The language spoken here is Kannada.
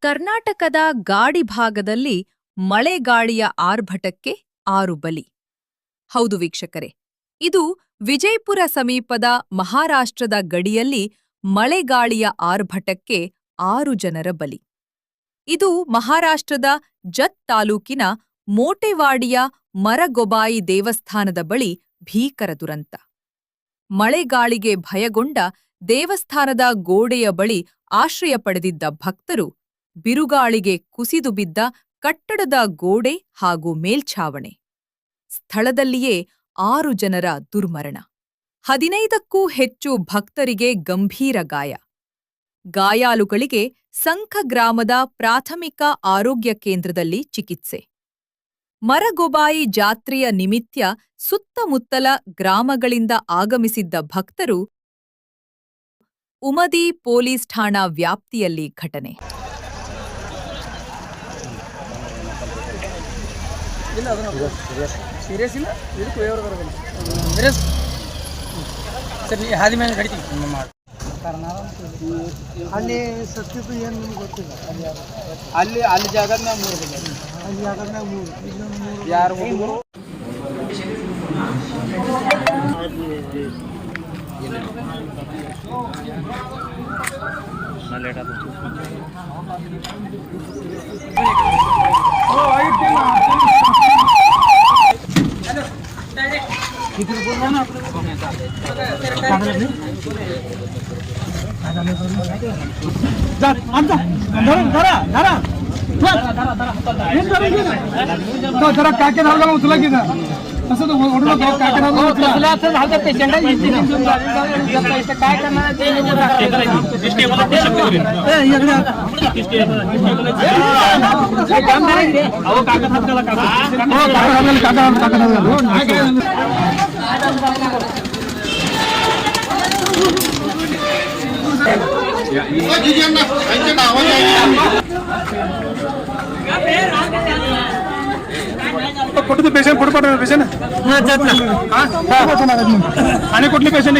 ಕರ್ನಾಟಕದ ಗಾಡಿ ಭಾಗದಲ್ಲಿ ಮಳೆಗಾಳಿಯ ಆರ್ಭಟಕ್ಕೆ 6 ಬಲಿ. ಹೌದು ವೀಕ್ಷಕರೇ, ಇದು ವಿಜಯಪುರ ಸಮೀಪದ ಮಹಾರಾಷ್ಟ್ರದ ಗಡಿಯಲ್ಲಿ ಮಳೆಗಾಳಿಯ ಆರ್ಭಟಕ್ಕೆ 6 ಜನರ ಬಲಿ. ಇದು ಮಹಾರಾಷ್ಟ್ರದ ಜತ್ ತಾಲೂಕಿನ ಮೋಟೆವಾಡಿಯ ಮರಗೊಬಾಯಿ ದೇವಸ್ಥಾನದ ಬಳಿ ಭೀಕರ ದುರಂತ. ಮಳೆಗಾಳಿಗೆ ಭಯಗೊಂಡ ದೇವಸ್ಥಾನದ ಗೋಡೆಯ ಬಳಿ ಆಶ್ರಯ ಪಡೆದಿದ್ದ ಭಕ್ತರು ಬಿರುಗಾಳಿಗೆ ಕುಸಿದು ಬಿದ್ದ ಕಟ್ಟಡದ ಗೋಡೆ ಹಾಗೂ ಮೇಲ್ಛಾವಣೆ. ಸ್ಥಳದಲ್ಲಿಯೇ 6 ಜನರ ದುರ್ಮರಣ. 15ಕ್ಕೂ ಹೆಚ್ಚು ಭಕ್ತರಿಗೆ ಗಂಭೀರ ಗಾಯ. ಗಾಯಾಳುಗಳಿಗೆ ಸಂಖ ಗ್ರಾಮದ ಪ್ರಾಥಮಿಕ ಆರೋಗ್ಯ ಕೇಂದ್ರದಲ್ಲಿ ಚಿಕಿತ್ಸೆ. ಮರಗೊಬಾಯಿ ಜಾತ್ರೆಯ ನಿಮಿತ್ತ ಸುತ್ತಮುತ್ತಲ ಗ್ರಾಮಗಳಿಂದ ಆಗಮಿಸಿದ್ದ ಭಕ್ತರು ಉಮದಿ ಪೊಲೀಸ್ ಠಾಣಾ ವ್ಯಾಪ್ತಿಯಲ್ಲಿ ಘಟನೆ. ಅಲ್ಲಿ ಸತ್ತಿದ್ದು ಏನು ನಿಮ್ಗೆ ಗೊತ್ತಿಲ್ಲ. ಅಲ್ಲಿ ಜಾಗದ ಮೂರು ಯಾರು जरा काके धावला उचला की तसं तो ओढून काके धावला काय करणार कुठे पेशंट कुठे पडणार पेशंट आणि कुठले पेशंट